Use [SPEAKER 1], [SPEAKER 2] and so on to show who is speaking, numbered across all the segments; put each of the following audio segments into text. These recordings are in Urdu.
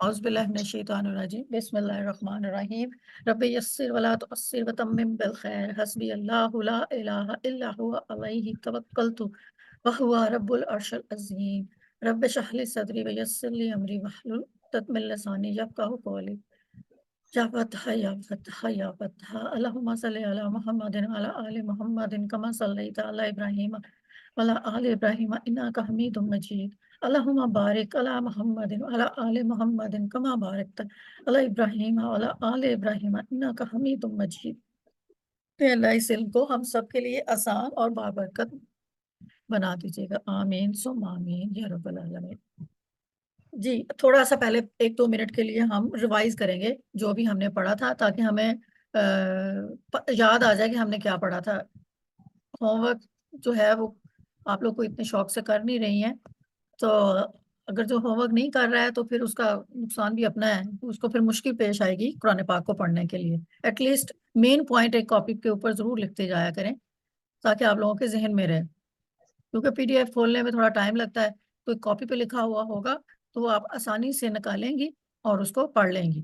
[SPEAKER 1] اعوذ باللہ من الشیطان الرجیم بسم اللہ الرحمن الرحیم رب یسر ولا تعسر وتمم بالخیر حسبی اللہ لا الہ الا هو علیہ توکلت وهو رب العرش العظیم رب اشرح لی صدری ویسر لی امری واحلل عقدۃ من لسانی یفقہوا قولی یا فتح یا فتح یا فتح اللہم صلی علی محمد وعلی آل محمد کما صلیت علی ابراہیم وعلی آل ابراہیم انک حمید مجید اللہم بارک علی محمد وعلی آل محمد کما بارکت علی ابراہیم وعلی آل ابراہیم انک حمید مجید۔ کہ اللہ اس علم کو ہم سب کے لیے آسان اور بابرکت بنا دیجیے گا، آمین ثم آمین یا رب العالمین۔ جی تھوڑا سا پہلے 1-2 منٹ کے لیے ہم ریوائز کریں گے جو بھی ہم نے پڑھا تھا، تاکہ ہمیں یاد آ جائے کہ ہم نے کیا پڑھا تھا۔ ہوم ورک جو ہے وہ آپ لوگ کو اتنے شوق سے کر نہیں رہی ہیں، تو اگر جو ہوم ورک نہیں کر رہا ہے تو پھر اس کا نقصان بھی اپنا ہے، اس کو پھر مشکل پیش آئے گی قرآن پاک کو پڑھنے کے لیے۔ ایٹ لیسٹ مین پوائنٹ ایک کاپی کے اوپر ضرور لکھتے جایا کریں تاکہ آپ لوگوں کے ذہن میں رہے، کیونکہ پی ڈی ایف کھولنے میں تھوڑا ٹائم لگتا ہے، تو ایک کاپی پہ لکھا ہوا ہوگا تو وہ آپ آسانی سے نکالیں گی اور اس کو پڑھ لیں گی۔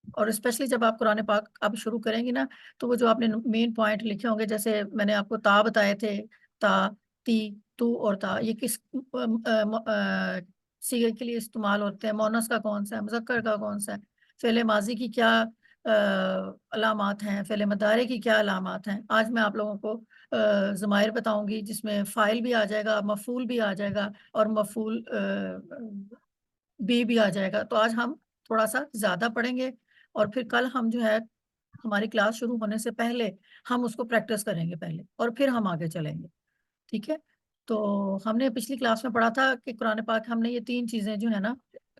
[SPEAKER 1] اور اسپیشلی جب آپ قرآن پاک اب شروع کریں گی نا، تو وہ جو آپ نے مین پوائنٹ لکھے ہوں گے، جیسے میں نے آپ کو تا بتائے تھے، تا، تی، تو اور تا، یہ کس صیغے کے لیے استعمال ہوتے ہیں، مونس کا کون سا ہے، مذکر کا کون سا ہے، فعل ماضی کی کیا علامات ہیں، فعل مضارع کی کیا علامات ہیں۔ آج میں آپ لوگوں کو ضمائر بتاؤں گی جس میں فاعل بھی آ جائے گا، مفعول بھی آ جائے گا اور مفعول بھی آ جائے گا۔ تو آج ہم تھوڑا سا زیادہ پڑھیں گے اور پھر کل ہم جو ہے ہماری کلاس شروع ہونے سے پہلے ہم اس کو پریکٹس کریں گے پہلے، اور پھر ہم آگے چلیں گے، ٹھیک ہے۔ تو ہم نے پچھلی کلاس میں پڑھا تھا کہ قرآن پاک ہم نے یہ 3 چیزیں جو ہے نا،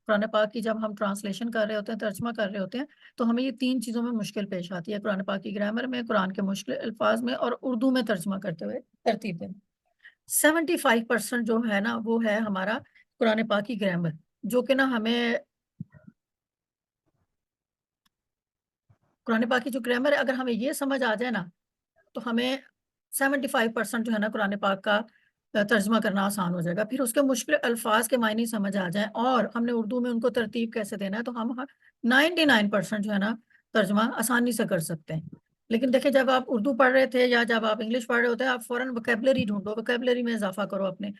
[SPEAKER 1] قرآن پاک کی جب ہم ٹرانسلیشن کر رہے ہوتے ہیں، ترجمہ کر رہے ہوتے ہیں، تو ہمیں یہ 3 چیزوں میں مشکل پیش آتی ہے، قرآن پاک کی گرامر میں، قرآن کے مشکل الفاظ میں، اور اردو میں ترجمہ کرتے ہوئے ترتیب میں۔ 75% جو ہے نا وہ ہے ہمارا قرآن پاک کی گرامر، جو کہ نا ہمیں قرآن پاک کی جو گرامر ہے، اگر ہمیں یہ سمجھ آ جائے نا تو ہمیں 75% جو ہے نا قرآن پاک کا ترجمہ کرنا آسان ہو جائے گا۔ پھر اس کے مشکل الفاظ کے معنی سمجھ آ جائیں اور ہم نے اردو میں ان کو ترتیب کیسے دینا ہے، تو ہم 99% جو ہے نا ترجمہ آسانی سے کر سکتے ہیں۔ لیکن دیکھیں جب آپ اردو پڑھ رہے تھے یا جب آپ انگلش پڑھ رہے ہوتے ہیں، آپ فوراً وکیبلری ڈھونڈو، وکیبلری میں اضافہ کرو اپنے،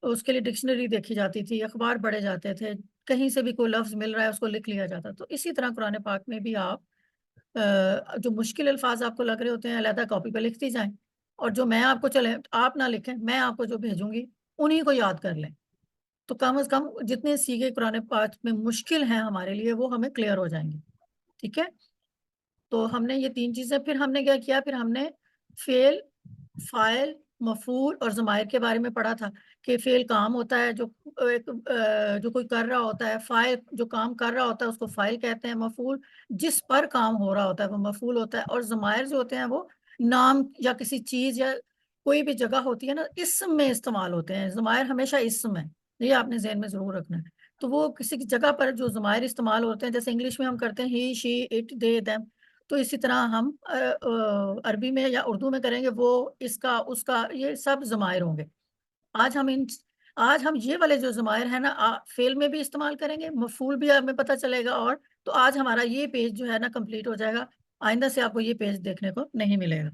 [SPEAKER 1] اس کے لیے ڈکشنری دیکھی جاتی تھی، اخبار پڑھے جاتے تھے، کہیں سے بھی کوئی لفظ مل رہا ہے اس کو لکھ لیا جاتا۔ تو اسی طرح قرآن پاک میں بھی آپ جو مشکل الفاظ آپ کو لگ رہے ہوتے ہیں علیحدہ کاپی پہ لکھتی جائیں، اور جو میں آپ کو چلے آپ نہ لکھیں، میں آپ کو جو بھیجوں گی انہی کو یاد کر لیں، تو کم از کم جتنے سیغے قرآن پاک میں مشکل ہیں ہمارے لیے وہ ہمیں کلیئر ہو جائیں گے، ٹھیک ہے۔ تو ہم نے یہ 3 چیزیں، پھر ہم نے کیا کیا، پھر ہم نے فعل، فاعل، مفعول اور ضمائر کے بارے میں پڑھا تھا کہ فعل کام ہوتا ہے جو جو کوئی کر رہا ہوتا ہے، فاعل جو کام کر رہا ہوتا ہے اس کو فاعل کہتے ہیں، مفعول جس پر کام ہو رہا ہوتا ہے وہ مفعول ہوتا ہے، اور ضمائر جو ہوتے ہیں وہ نام یا کسی چیز یا کوئی بھی جگہ ہوتی ہے نا، اسم میں استعمال ہوتے ہیں۔ ضمائر ہمیشہ اسم ہے، یہ آپ نے ذہن میں ضرور رکھنا ہے۔ تو وہ کسی کی جگہ پر جو ضمائر استعمال ہوتے ہیں، جیسے انگلش میں ہم کرتے ہیں ہی، شی، اٹ، دے، دیم، تو اسی طرح ہم عربی میں یا اردو میں کریں گے وہ، اس کا، اس کا، یہ سب ضمائر ہوں گے۔ آج ہم یہ والے جو ضمائر ہیں نا فعل میں بھی استعمال کریں گے، مفعول بھی ہمیں پتہ چلے گا، اور تو آج ہمارا یہ پیج جو ہے نا کمپلیٹ ہو جائے گا، آئندہ سے آپ کو یہ پیج دیکھنے کو نہیں ملے گا۔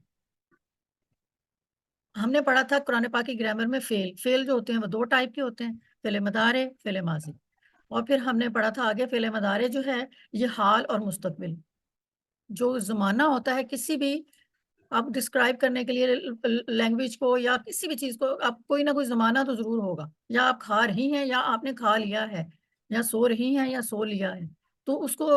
[SPEAKER 1] ہم نے پڑھا تھا قرآن پاک کی گرامر میں فعل جو ہوتے ہیں وہ 2 ٹائپ کے ہوتے ہیں، فعل مضارع، فعل ماضی، اور پھر ہم نے پڑھا تھا آگے فعل مضارع جو ہے یہ حال اور مستقبل، جو زمانہ ہوتا ہے کسی بھی آپ ڈسکرائب کرنے کے لیے لینگویج کو یا کسی بھی چیز کو، آپ کوئی نہ کوئی زمانہ تو ضرور ہوگا، یا آپ کھا رہی ہیں یا آپ نے کھا لیا ہے، یا سو رہی ہیں یا سو لیا ہے، تو اس کو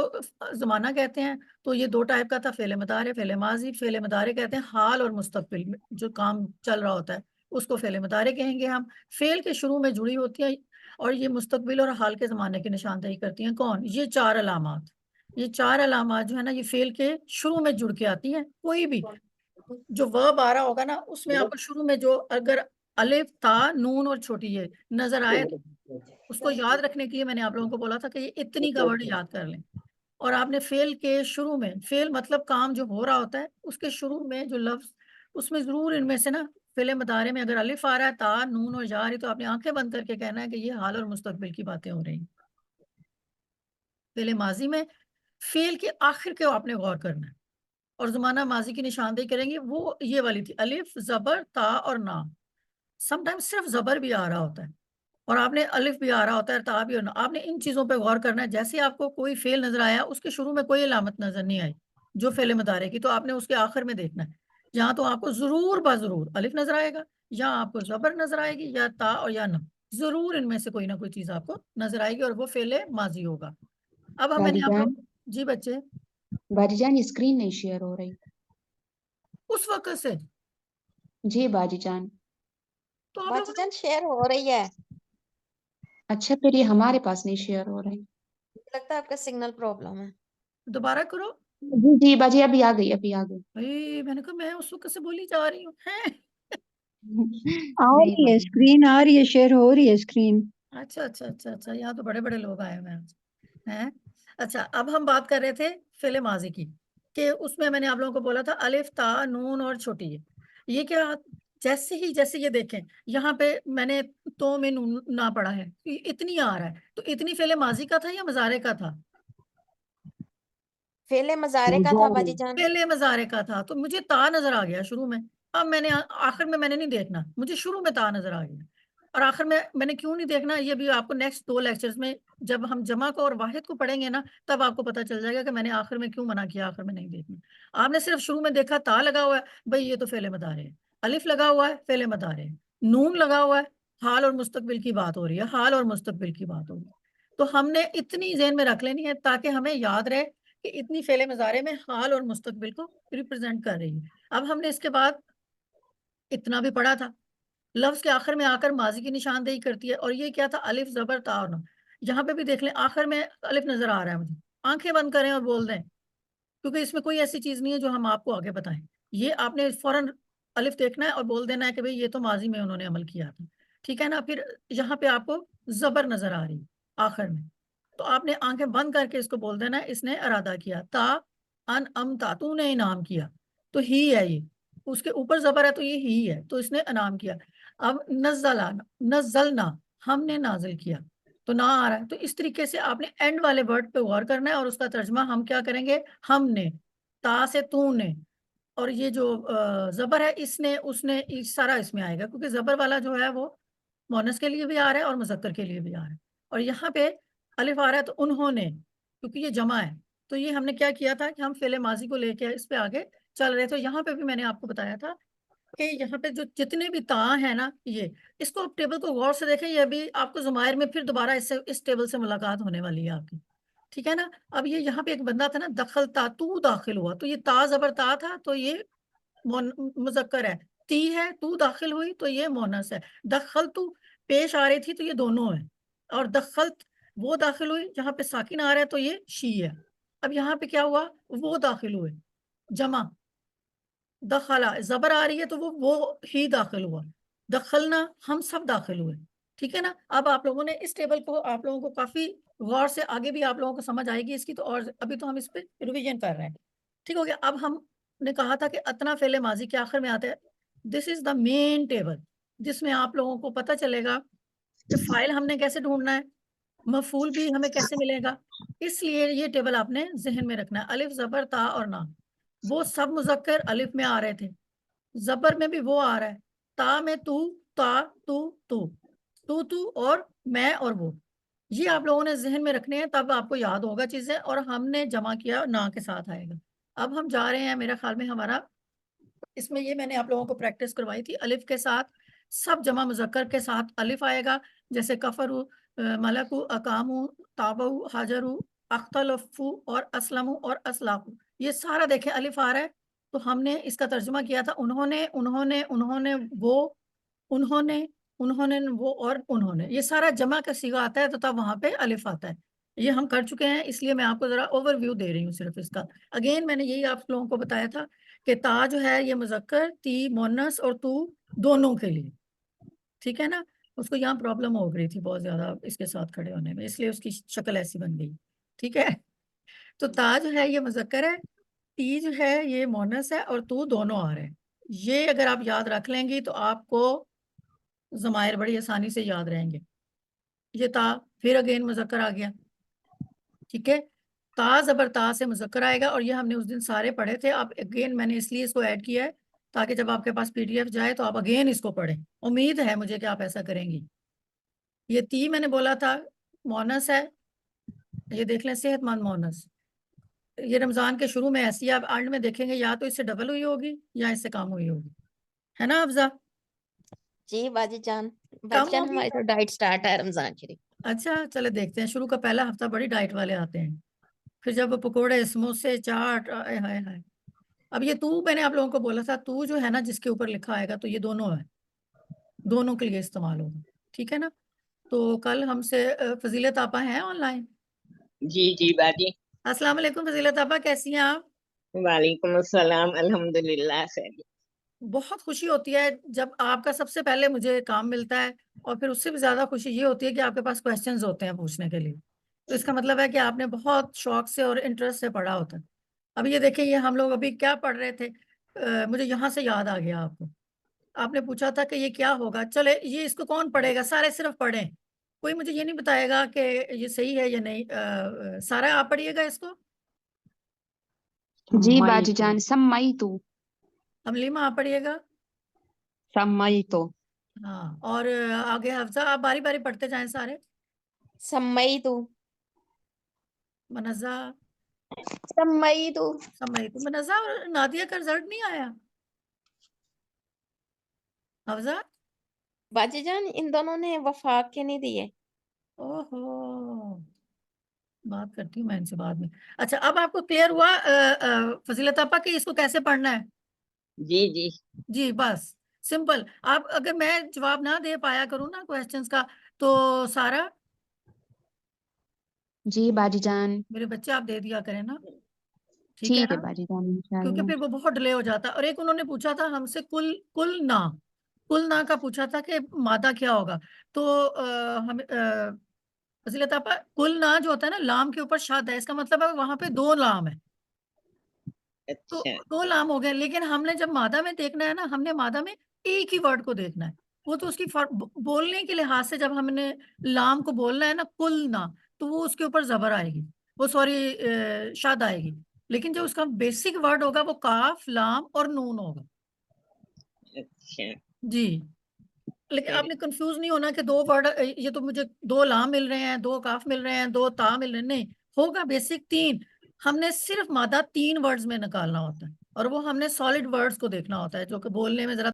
[SPEAKER 1] زمانہ کہتے ہیں۔ تو یہ 2 ٹائپ کا تھا، فعل مضارع، فعل ماضی۔ فعل مضارع کہتے ہیں حال اور مستقبل میں جو کام چل رہا ہوتا ہے اس کو فعل مضارع کہیں گے ہم، فعل کے شروع میں جڑی ہوتی ہیں، اور یہ مستقبل اور حال کے زمانے کی نشاندہی کرتی ہیں کون، یہ 4 علامات، یہ 4 علامات جو ہے نا یہ فعل کے شروع میں جڑ کے آتی ہیں۔ کوئی بھی جو ورب آ رہا ہوگا نا اس میں آپ کو شروع میں جو اگر الف، تا، نون اور چھوٹی یہ نظر آئے تو اس کو یاد رکھنے کے لیے میں نے آپ لوگوں کو بولا تھا کہ یہ اتنی کا ورڈ یاد کر لیں، اور آپ نے فعل کے شروع میں، فعل مطلب کام جو ہو رہا ہوتا ہے اس کے شروع میں جو لفظ، اس میں ضرور ان میں سے نا فعل مضارع میں اگر الف آ رہا ہے، تا، نون اور یا آ رہی، تو آپ نے آنکھیں بند کر کے کہنا ہے کہ یہ حال اور مستقبل کی باتیں ہو رہی ہیں۔ فعل ماضی میں فعل کے آخر کے آپ نے غور کرنا ہے، اور زمانہ ماضی کی نشاندہی کریں گے وہ یہ والی تھی، الف زبر تا اور نا. سم ٹائم صرف زبر بھی آ رہا ہوتا ہے اور آپ نے الف بھی آ رہا ہوتا ہے، تا بھی، اور آپ نے ان چیزوں پہ غور کرنا ہے. جیسے آپ کو کوئی فعل نظر آیا، اس کے شروع میں کوئی علامت نظر نہیں آئی جو فعل مضارع کی، تو آپ نے اس کے آخر میں دیکھنا ہے. یہاں تو آپ کو ضرور ضرور الف نظر آئے گا، یا آپ کو زبر نظر آئے گی، یا تا اور یا نا، ضرور ان میں سے کوئی نہ کوئی چیز آپ کو نظر آئے گی اور وہ فعل ماضی ہوگا. اب ہم
[SPEAKER 2] باجی
[SPEAKER 1] نے آپ کو،
[SPEAKER 2] جان،
[SPEAKER 1] جی بچے،
[SPEAKER 2] باجی جان اسکرین نہیں شیئر ہو رہی.
[SPEAKER 1] اس وقت سے
[SPEAKER 2] جی باجی جان.
[SPEAKER 1] تو آپ
[SPEAKER 3] باجی
[SPEAKER 1] لوگوں
[SPEAKER 3] جان شیئر ہو رہی ہے،
[SPEAKER 2] اچھا پھر یہ ہمارے پاس نہیں شیئر ہو رہی.
[SPEAKER 3] لگتا ہے آپ کا سگنل پرابلم ہے.
[SPEAKER 1] نے دوبارہ کرو.
[SPEAKER 2] جی جی باجی ابھی آ گئی، ابھی آ گئی.
[SPEAKER 1] بھائی میں نے کہا میں اس وقت سے بولی جا رہی ہوں ہیں.
[SPEAKER 4] آ
[SPEAKER 2] نہیں
[SPEAKER 4] رہی ہے
[SPEAKER 2] باجی.
[SPEAKER 4] اسکرین، آ رہی ہے، شیئر ہو رہی ہے اسکرین.
[SPEAKER 1] اچھا اچھا اچھا اچھا، یہاں تو بڑے بڑے لوگ آئے ہوئے ہیں. اچھا اب ہم بات کر رہے تھے فعل ماضی کی، کہ اس میں نے آپ لوگوں کو بولا تھا الف تا نون اور چھوٹی یہ کیا، جیسے یہ دیکھیں یہاں پہ میں نے تو میں نون نہ پڑھا ہے، اتنی آ رہا ہے، تو اتنی فعل ماضی کا تھا یا مضارع کا تھا؟
[SPEAKER 3] فعل مضارع کا تھا باجی جان.
[SPEAKER 1] فعل مضارع کا تھا، تو مجھے تا نظر آ گیا شروع میں. اب میں نے آخر میں نے نہیں دیکھنا، مجھے شروع میں تا نظر آ گیا، اور آخر میں نے کیوں نہیں دیکھنا، یہ بھی آپ کو نیکسٹ 2 لیکچرز میں جب ہم جمع کو اور واحد کو پڑھیں گے نا، تب آپ کو پتہ چل جائے گا کہ میں نے آخر میں کیوں منع کیا آخر میں نہیں دیکھنا. آپ نے صرف شروع میں دیکھا تا لگا ہوا ہے، بھئی یہ تو فعل مضارع ہے، الف لگا ہوا ہے فعل مضارع ہے، نون لگا ہوا ہے، حال اور مستقبل کی بات ہو رہی ہے، حال اور مستقبل کی بات ہو رہی ہے. تو ہم نے اتنی ذہن میں رکھ لینی ہے تاکہ ہمیں یاد رہے کہ اتنی فعل مضارع میں حال اور مستقبل کو ریپرزینٹ کر رہی ہے. اب ہم نے اس کے بعد اتنا بھی پڑھا تھا، لفظ کے آخر میں آ کر ماضی کی نشاندہی کرتی ہے، اور یہ کیا تھا، الف زبر تا اور نا. یہاں پہ بھی دیکھ لیں آخر میں الف نظر آ رہا ہے مجھے، آنکھیں بند کریں اور بول دیں، کیونکہ اس میں کوئی ایسی چیز نہیں ہے جو ہم آپ کو آگے بتائیں. یہ آپ نے فوراً الف دیکھنا ہے اور بول دینا ہے کہ بھئی یہ تو ماضی میں انہوں نے عمل کیا تھا، ٹھیک ہے نا. پھر یہاں پہ آپ کو زبر نظر آ رہی آخر میں، تو آپ نے آنکھیں بند کر کے اس کو بول دینا ہے اس نے ارادہ کیا، تا ان امتا، تو نے انعام کیا، تو ہی ہے یہ، اس کے اوپر زبر ہے تو یہ ہی ہے، تو اس نے انعام کیا. اب نزلنا، ہم نے نازل کیا، تو نہ آ رہا ہے، تو اس طریقے سے آپ نے اینڈ والے ورڈ پہ غور کرنا ہے، اور اس کا ترجمہ ہم کیا کریں گے، ہم نے، تا سے تو نے، اور یہ جو زبر ہے اس نے اس نے سارا اس میں آئے گا، کیونکہ زبر والا جو ہے وہ مونس کے لیے بھی آ رہا ہے اور مذکر کے لیے بھی آ رہا ہے. اور یہاں پہ الف آ رہا ہے تو انہوں نے، کیونکہ یہ جمع ہے، تو یہ ہم نے کیا کیا تھا کہ ہم فعل ماضی کو لے کے اس پہ آگے چل رہے تھے. یہاں پہ بھی میں نے آپ کو بتایا تھا کہ یہاں پہ جو جتنے بھی تا ہیں نا، یہ اس کو ٹیبل کو غور سے دیکھیں، یہ بھی آپ کو ضمائر میں پھر دوبارہ اس ٹیبل سے ملاقات ہونے والی ہے آپ کی، ٹھیک ہے نا. اب یہ یہاں پہ ایک بندہ تھا نا، دخل تا، تو داخل ہوا، تو یہ تا زبر تا تھا تو یہ مذکر ہے، تی ہے تو داخل ہوئی تو یہ مونس ہے، دخل تو پیش آ رہی تھی تو یہ دونوں ہے، اور دخلت وہ داخل ہوئی جہاں پہ ساکن آ رہا ہے تو یہ شی ہے. اب یہاں پہ کیا ہوا، وہ داخل ہوئے، جمع، دخلا زبر آ رہی ہے تو وہ ہی داخل ہوا، دخلنا ہم سب داخل ہوئے، ٹھیک ہے نا. اب آپ لوگوں نے اس ٹیبل کو آپ لوگوں کو کافی غور سے آگے بھی آپ لوگوں کو سمجھ آئے گی اس کی، تو اور ابھی تو ہم اس پہ ریویژن کر رہے ہیں، ٹھیک ہو گیا. اب ہم نے کہا تھا کہ اتنا فعل ماضی کے آخر میں آتا ہے، دس از دا مین ٹیبل، جس میں آپ لوگوں کو پتہ چلے گا کہ فائل ہم نے کیسے ڈھونڈنا ہے، مفعول بھی ہمیں کیسے ملے گا. اس لیے یہ ٹیبل آپ نے ذہن میں رکھنا ہے، الف زبر تا اور نا، وہ سب مذکر الف میں آ رہے تھے، زبر میں بھی وہ آ رہا ہے، تا میں تو، تا تو اور میں اور وہ، یہ آپ لوگوں نے ذہن میں رکھنے ہیں، تب آپ کو یاد ہوگا چیزیں، اور ہم نے جمع کیا نا کے ساتھ آئے گا. اب ہم جا رہے ہیں، میرا خیال میں ہمارا اس میں یہ میں نے آپ لوگوں کو پریکٹس کروائی تھی، الف کے ساتھ سب جمع مذکر کے ساتھ الف آئے گا، جیسے کفرو، ملکو، اقامو، تابو، حاجرو، اختلفو اور اسلمو اور اسلاقو، یہ سارا دیکھیں الف آ رہا ہے. تو ہم نے اس کا ترجمہ کیا تھا، انہوں نے وہ، انہوں نے وہ اور انہوں نے، یہ سارا جمع کا صیغہ آتا ہے تو تب وہاں پہ الف آتا ہے. یہ ہم کر چکے ہیں، اس لیے میں آپ کو ذرا اوور ویو دے رہی ہوں صرف اس کا. اگین میں نے یہی آپ لوگوں کو بتایا تھا کہ تا جو ہے یہ مذکر، تی مونس اور تو دونوں کے لیے، ٹھیک ہے نا. اس کو یہاں پرابلم ہو گئی تھی بہت زیادہ اس کے ساتھ کھڑے ہونے میں، اس لیے اس کی شکل ایسی بن گئی، ٹھیک ہے. تو تا جو ہے یہ مذکر ہے، تی جو ہے یہ مونس ہے، اور تو دونوں آ رہے ہیں. یہ اگر آپ یاد رکھ لیں گی تو آپ کو ضمائر بڑی آسانی سے یاد رہیں گے. یہ تا پھر اگین مذکر آ گیا، ٹھیک ہے. تا زبر تا سے مذکر آئے گا, اور یہ ہم نے اس دن سارے پڑھے تھے. اب اگین میں نے اس لیے اس کو ایڈ کیا ہے تاکہ جب آپ کے پاس پی ڈی ایف جائے تو آپ اگین اس کو پڑھیں. امید ہے مجھے کہ آپ ایسا کریں گی. یہ تی میں نے بولا تھا مونس ہے, یہ دیکھ لیں صحت مند مونس. یہ رمضان کے شروع میں ایسی آپ اینڈ میں دیکھیں گے یا تو اس سے ڈبل ہوئی ہوگی یا اس سے کم ہوئی ہوگی, ہے نا افزا؟
[SPEAKER 3] جی باجی جان
[SPEAKER 1] کم ہوگی.
[SPEAKER 3] ہماری تو ڈائٹ سٹارٹ ہے رمضان شریف.
[SPEAKER 1] اچھا چلے دیکھتے ہیں. شروع کا پہلا ہفتہ بڑی ڈائٹ والے آتے ہیں, پھر جب پکوڑے سموسے چاٹ ہائے ہائے ہائے. اب یہ تو میں نے آپ لوگوں کو بولا تھا تو جو ہے نا جس کے اوپر لکھا آئے گا تو یہ دونوں ہے, دونوں کے لیے استعمال ہوگا. ٹھیک ہے نا. تو کل ہم سے فضیلت آپا ہیں آن لائن.
[SPEAKER 5] جی جی باجی.
[SPEAKER 1] السلام علیکم فضیلت آپا, کیسی ہیں آپ؟
[SPEAKER 5] وعلیکم السلام. الحمدللہ خیریت.
[SPEAKER 1] بہت خوشی ہوتی ہے جب آپ کا سب سے پہلے مجھے کام ملتا ہے, اور پھر اس سے بھی زیادہ خوشی یہ ہوتی ہے کہ آپ کے پاس کویسچنز ہوتے ہیں پوچھنے کے لیے. تو اس کا مطلب ہے کہ آپ نے بہت شوق سے اور انٹرسٹ سے پڑھا ہوتا ہے. اب یہ دیکھیں یہ ہم لوگ ابھی کیا پڑھ رہے تھے, مجھے یہاں سے یاد آ گیا. آپ نے پوچھا تھا کہ یہ کیا ہوگا. چلے یہ اس کو کون پڑھے گا, سارے صرف پڑھیں, کوئی مجھے یہ نہیں بتائے گا کہ یہ صحیح ہے یا نہیں. سارا آپ پڑھیے گا اس کو.
[SPEAKER 2] جی باجی جان. سمیتو.
[SPEAKER 1] حملیمہ آپ پڑھیے گا.
[SPEAKER 2] سمیتو.
[SPEAKER 1] ہاں, اور آگے حفصہ آپ باری باری پڑھتے جائیں سارے.
[SPEAKER 3] سمیتو.
[SPEAKER 1] منزہ.
[SPEAKER 3] سمیتو.
[SPEAKER 1] سمیتو. منزہ اور نادیہ کا رزلٹ نہیں آیا حفصہ.
[SPEAKER 3] باجی جان ان دونوں نے وفاق کے نہیں دیے.
[SPEAKER 1] اوہو, بات کرتی ہوں میں ان سے بعد میں. اچھا اب آپ کو کلیئر ہوا فضیلت آپا کہ اس کو کیسے پڑھنا ہے؟
[SPEAKER 5] جی جی.
[SPEAKER 1] جی بس سمپل. آپ اگر میں جواب نہ دے پایا کروں نا کویسچنس کا تو سارا
[SPEAKER 2] جی باجی جان.
[SPEAKER 1] میرے بچے آپ دے دیا کریں نا. ٹھیک ہے
[SPEAKER 2] ٹھیک ہے
[SPEAKER 1] نا,
[SPEAKER 2] باجی جان
[SPEAKER 1] کیونکہ
[SPEAKER 2] انشاءاللہ.
[SPEAKER 1] پھر وہ بہت ڈیلے ہو جاتا ہے. اور ایک انہوں نے پوچھا تھا ہم سے کل نہ کا پوچھا تھا کہ مادہ کیا ہوگا. تو ہم فضیلت آپا کل نہ جو ہوتا ہے نا لام کے اوپر شاد ہے, اس کا مطلب ہے وہاں پہ 2 لام ہے. تو
[SPEAKER 5] اچھا
[SPEAKER 1] 2 لام ہو گئے, لیکن ہم نے جب مادہ میں دیکھنا ہے نا, ہم نے مادہ میں ایک ہی ورڈ کو دیکھنا ہے. وہ تو اس کی بولنے کے لحاظ سے جب ہم نے لام کو بولنا ہے نا کل نہ, تو وہ اس کے اوپر زبر آئے گی, وہ سوری شاد آئے گی. لیکن جو اس کا بیسک ورڈ ہوگا وہ کاف لام اور نون ہوگا.
[SPEAKER 5] اچھا.
[SPEAKER 1] جی, لیکن آپ نے کنفیوز نہیں ہونا کہ 2 ورڈ, یہ تو مجھے 2 لام مل رہے ہیں, 2 کاف مل رہے ہیں, 2 تا مل رہے ہیں. نہیں, ہوگا بیسک 3. ہم نے صرف مادہ 3 ورڈز میں نکالنا ہوتا ہے, اور وہ ہم نے سالڈ ورڈز کو دیکھنا ہوتا ہے جو کہ بولنے میں ذرا